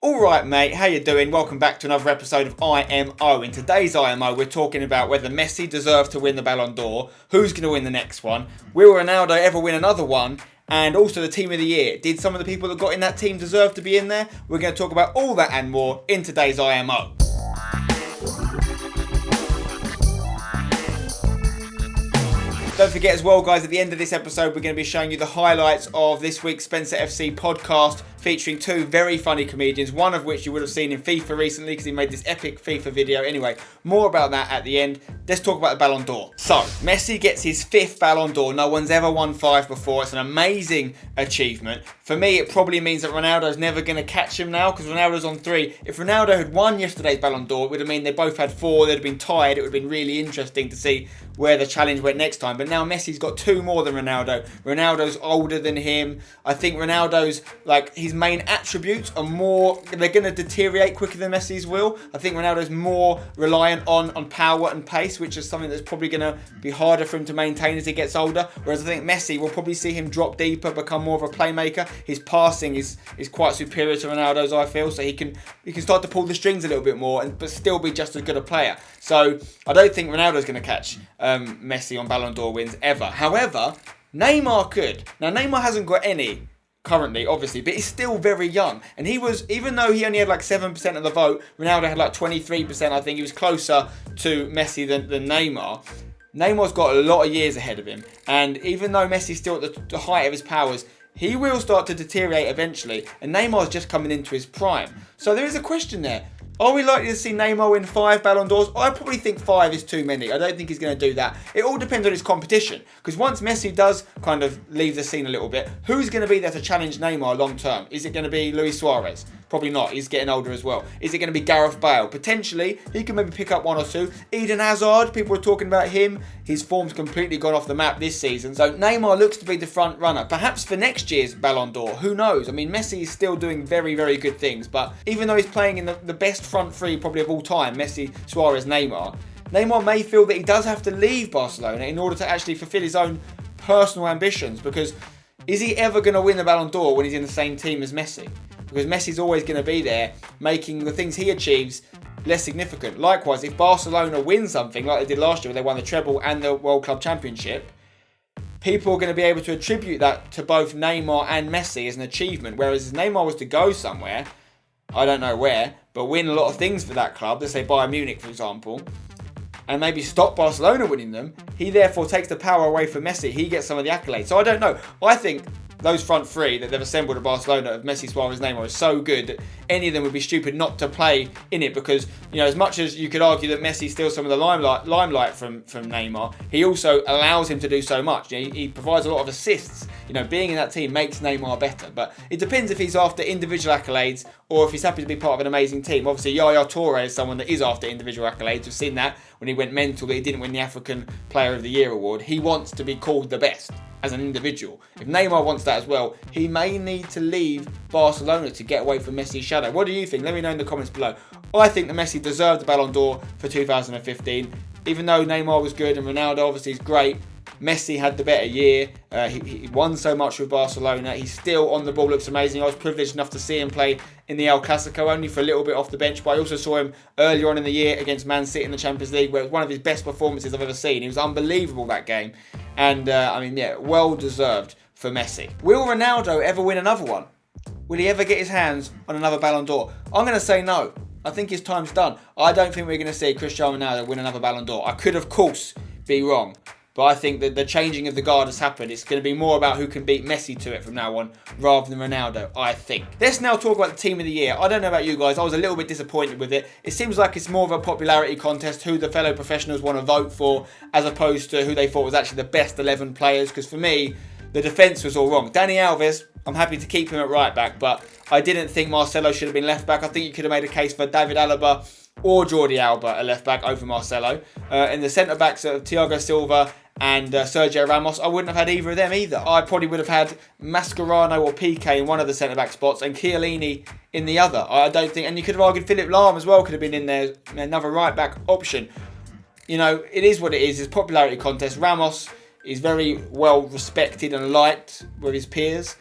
Alright mate, how you doing? Welcome back to another episode of IMO. In today's IMO, we're talking about whether Messi deserves to win the Ballon d'Or, who's going to win the next one, will Ronaldo ever win another one, and also the team of the year. Did some of the people that got in that team deserve to be in there? We're going to talk about all that and more in today's IMO. Don't forget as well, guys, at the end of this episode, we're going to be showing you the highlights of this week's Spencer FC podcast featuring two very funny comedians, one of which you would have seen in FIFA recently because he made this epic FIFA video. Anyway, more about that at the end. Let's talk about the Ballon d'Or. So, Messi gets his 5th Ballon d'Or. No one's ever won 5 before. It's an amazing achievement. For me, it probably means that Ronaldo's never going to catch him now because Ronaldo's on 3. If Ronaldo had won yesterday's Ballon d'Or, it would have meant they both had 4. They'd have been tied. It would have been really interesting to see where the challenge went next time. But now Messi's got 2 more than Ronaldo. Ronaldo's older than him. I think Ronaldo's, his main attributes are more, they're going to deteriorate quicker than Messi's will. I think Ronaldo's more reliant on power and pace, which is something that's probably going to be harder for him to maintain as he gets older. Whereas I think Messi will probably see him drop deeper, become more of a playmaker. His passing is quite superior to Ronaldo's, I feel, so he can start to pull the strings a little bit more, but still be just as good a player. So I don't think Ronaldo's going to catch Messi on Ballon d'Or wins ever. However, Neymar could. Now Neymar hasn't got any currently, obviously, but he's still very young. And he was, even though he only had 7% of the vote, Ronaldo had 23%. I think he was closer to Messi than Neymar. Neymar's got a lot of years ahead of him. And even though Messi's still at the height of his powers, he will start to deteriorate eventually. And Neymar's just coming into his prime. So there is a question there. Are we likely to see Neymar win 5 Ballon d'Ors? I probably think 5 is too many. I don't think he's going to do that. It all depends on his competition. Because once Messi does kind of leave the scene a little bit, who's going to be there to challenge Neymar long term? Is it going to be Luis Suarez? Probably not. He's getting older as well. Is it going to be Gareth Bale? Potentially. He can maybe pick up 1 or 2. Eden Hazard, people are talking about him. His form's completely gone off the map this season. So Neymar looks to be the front runner. Perhaps for next year's Ballon d'Or. Who knows? I mean, Messi is still doing very, very good things. But even though he's playing in the best front three probably of all time, Messi, Suarez, Neymar may feel that he does have to leave Barcelona in order to actually fulfill his own personal ambitions. Because is he ever going to win the Ballon d'Or when he's in the same team as Messi? Because Messi's always going to be there, making the things he achieves less significant. Likewise, if Barcelona win something like they did last year, where they won the treble and the World Club Championship, people are going to be able to attribute that to both Neymar and Messi as an achievement. Whereas if Neymar was to go somewhere, I don't know where, but win a lot of things for that club, let's say Bayern Munich, for example, and maybe stop Barcelona winning them, he therefore takes the power away from Messi. He gets some of the accolades. So I don't know. I think those front three that they've assembled at Barcelona of Messi, Suarez, Neymar is so good that any of them would be stupid not to play in it because, as much as you could argue that Messi steals some of the limelight from Neymar, he also allows him to do so much. He provides a lot of assists. Being in that team makes Neymar better. But it depends if he's after individual accolades or if he's happy to be part of an amazing team. Obviously, Yaya Toure is someone that is after individual accolades. We've seen that when he went mental that he didn't win the African Player of the Year award. He wants to be called the best as an individual. If Neymar wants that as well, he may need to leave Barcelona to get away from Messi's shadow. What do you think? Let me know in the comments below. I think that Messi deserved the Ballon d'Or for 2015. Even though Neymar was good and Ronaldo obviously is great, Messi had the better year. He won so much with Barcelona. He's still on the ball, looks amazing. I was privileged enough to see him play in the El Clasico, only for a little bit off the bench. But I also saw him earlier on in the year against Man City in the Champions League, where it was one of his best performances I've ever seen. He was unbelievable that game. And, well deserved for Messi. Will Ronaldo ever win another one? Will he ever get his hands on another Ballon d'Or? I'm going to say no. I think his time's done. I don't think we're going to see Cristiano Ronaldo win another Ballon d'Or. I could, of course, be wrong. But I think that the changing of the guard has happened. It's going to be more about who can beat Messi to it from now on, rather than Ronaldo, I think. Let's now talk about the team of the year. I don't know about you guys. I was a little bit disappointed with it. It seems like it's more of a popularity contest, who the fellow professionals want to vote for, as opposed to who they thought was actually the best 11 players. Because for me, the defence was all wrong. Dani Alves, I'm happy to keep him at right back, but I didn't think Marcelo should have been left back. I think you could have made a case for David Alaba or Jordi Alba at left back over Marcelo. In the centre backs of Thiago Silva and Sergio Ramos, I wouldn't have had either of them either. I probably would have had Mascherano or Piqué in one of the centre-back spots and Chiellini in the other. I don't think, and you could have argued Philipp Lahm as well could have been in there, another right-back option. It is what it is. It's a popularity contest. Ramos is very well respected and liked with his peers.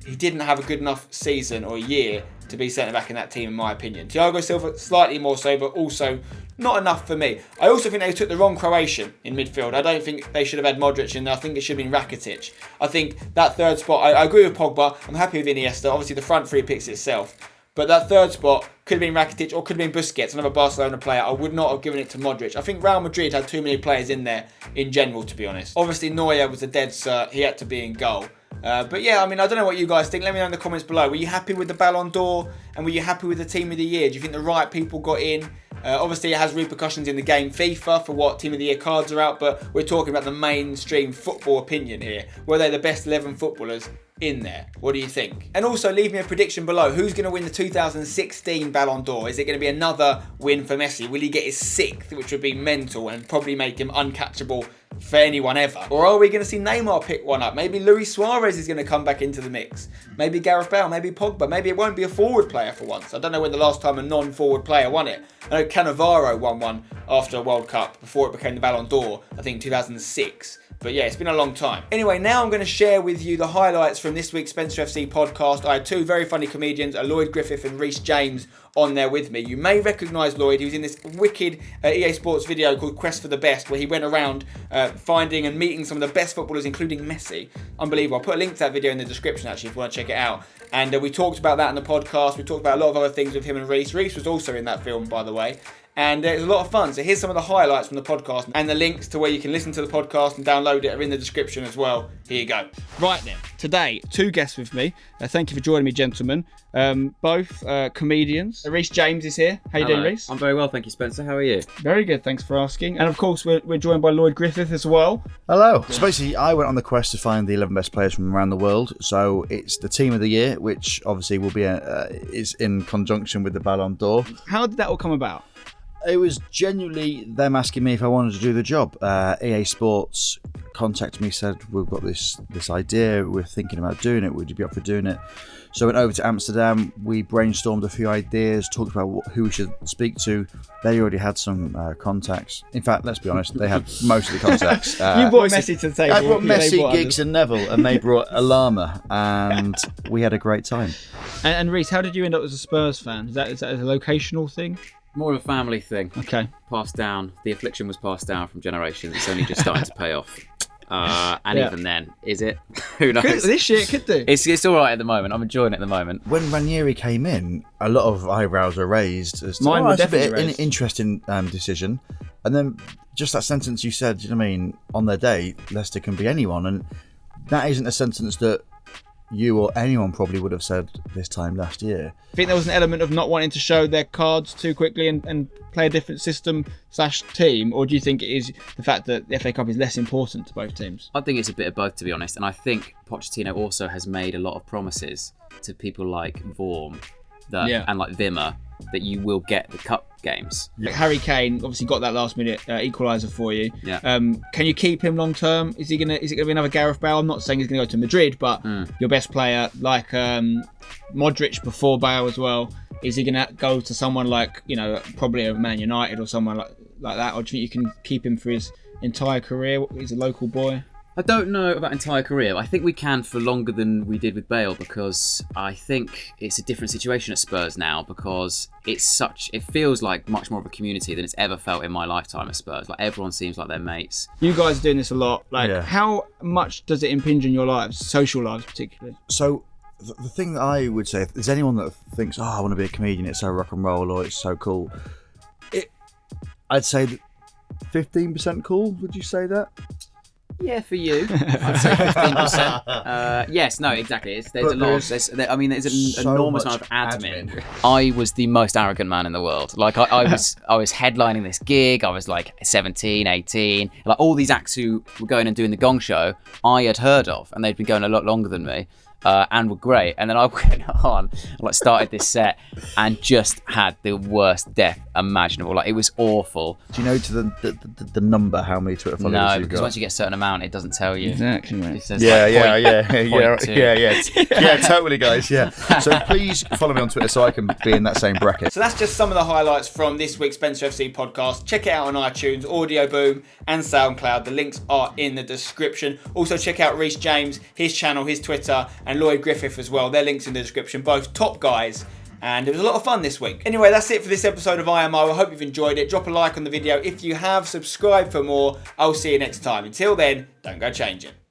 He didn't have a good enough season or year to be centre-back in that team, in my opinion. Thiago Silva, slightly more so, but also not enough for me. I also think they took the wrong Croatian in midfield. I don't think they should have had Modric in there. I think it should have been Rakitic. I think that third spot, I agree with Pogba. I'm happy with Iniesta. Obviously, the front three picks itself. But that third spot could have been Rakitic or could have been Busquets, another Barcelona player. I would not have given it to Modric. I think Real Madrid had too many players in there in general, to be honest. Obviously, Neuer was a dead cert. He had to be in goal. But yeah, I mean, I don't know what you guys think. Let me know in the comments below. Were you happy with the Ballon d'Or? And were you happy with the Team of the Year? Do you think the right people got in? Obviously, it has repercussions in the game FIFA for what Team of the Year cards are out, but we're talking about the mainstream football opinion here. Were they the best 11 footballers in there? What do you think? And also leave me a prediction below. Who's going to win the 2016 Ballon d'Or? Is it going to be another win for Messi? Will he get his 6th, which would be mental and probably make him uncatchable for anyone ever? Or are we going to see Neymar pick one up? Maybe Luis Suarez is going to come back into the mix. Maybe Gareth Bale, maybe Pogba. Maybe it won't be a forward player for once. I don't know when the last time a non-forward player won it. I know Cannavaro won one after a World Cup before it became the Ballon d'Or, I think 2006. But yeah, it's been a long time. Anyway, now I'm going to share with you the highlights from this week's Spencer FC podcast. I had two very funny comedians, Lloyd Griffith and Reece James, on there with me. You may recognise Lloyd. He was in this wicked EA Sports video called Quest for the Best, where he went around finding and meeting some of the best footballers, including Messi. Unbelievable. I'll put a link to that video in the description, actually, if you want to check it out. And we talked about that in the podcast. We talked about a lot of other things with him and Reece. Reece was also in that film, by the way. And it was a lot of fun. So here's some of the highlights from the podcast, and the links to where you can listen to the podcast and download it are in the description as well. Here you go. Right then, today, two guests with me. Thank you for joining me, gentlemen. Both comedians. Reece James is here. How you doing, Reece? I'm very well, thank you, Spencer. How are you? Very good, thanks for asking. And of course, we're joined by Lloyd Griffith as well. Hello. So basically, I went on the quest to find the 11 best players from around the world. So it's the Team of the Year, which obviously will be is in conjunction with the Ballon d'Or. How did that all come about? It was genuinely them asking me if I wanted to do the job. EA Sports contacted me, said, we've got this idea, we're thinking about doing it, would you be up for doing it? So I went over to Amsterdam, we brainstormed a few ideas, talked about who we should speak to. They already had some contacts. In fact, let's be honest, they had most of the contacts. You brought Messi to the table. I brought Messi, Giggs and Neville, and they brought a llama, and we had a great time. And Reece, how did you end up as a Spurs fan? Is that a locational thing? More of a family thing. Okay. Passed down. The affliction was passed down from generations. It's only just starting to pay off. Even then, is it? Who knows? This year it could do. It's all right at the moment. I'm enjoying it at the moment. When Ranieri came in, a lot of eyebrows were raised. As to, Mine were definitely a bit raised. Interesting decision. And then just that sentence you said, you know what I mean, on their day, Leicester can be anyone. And that isn't a sentence that you or anyone probably would have said this time last year. I think there was an element of not wanting to show their cards too quickly and play a different system/team, or do you think it is the fact that the FA Cup is less important to both teams? I think it's a bit of both, to be honest. And I think Pochettino also has made a lot of promises to people like Vorm and like Wimmer that you will get the cup games. Harry Kane obviously got that last minute equaliser for you. Yeah. Can you keep him long term? Is it gonna be another Gareth Bale? I'm not saying he's gonna go to Madrid, but your best player like Modric before Bale as well. Is he gonna go to someone like, you know, probably a Man United or someone like that, or do you think you can keep him for his entire career? He's a local boy. I don't know about entire career. I think we can for longer than we did with Bale, because I think it's a different situation at Spurs now, because it feels like much more of a community than it's ever felt in my lifetime at Spurs. Like, everyone seems like they're mates. You guys are doing this a lot. How much does it impinge on your lives, social lives particularly? So the thing that I would say, if there's anyone that thinks, oh, I want to be a comedian, it's so rock and roll or it's so cool, I'd say that 15% cool. Would you say that? Yeah, for you, I'd say 15%. Yes, no, exactly. There's an enormous amount of admin. I was the most arrogant man in the world. Like, I was headlining this gig. I was like 17, 18. Like, all these acts who were going and doing the Gong Show, I had heard of, and they'd been going a lot longer than me. And were great. And then I went on, started this set and just had the worst death imaginable. Like, it was awful. Do you know to the number how many Twitter followers No, you've because got? once you get a certain amount, it doesn't tell you. Exactly, mate. It says Yeah, totally, guys. Yeah. So please follow me on Twitter so I can be in that same bracket. So that's just some of the highlights from this week's Spencer FC podcast. Check it out on iTunes, Audio Boom, and SoundCloud. The links are in the description. Also, check out Reece James, his channel, his Twitter, and Lloyd Griffith as well. Their links in the description. Both top guys. and it was a lot of fun this week. Anyway, that's it for this episode of IMO. I hope you've enjoyed it. Drop a like on the video if you have. Subscribe for more. I'll see you next time. Until then, don't go changing.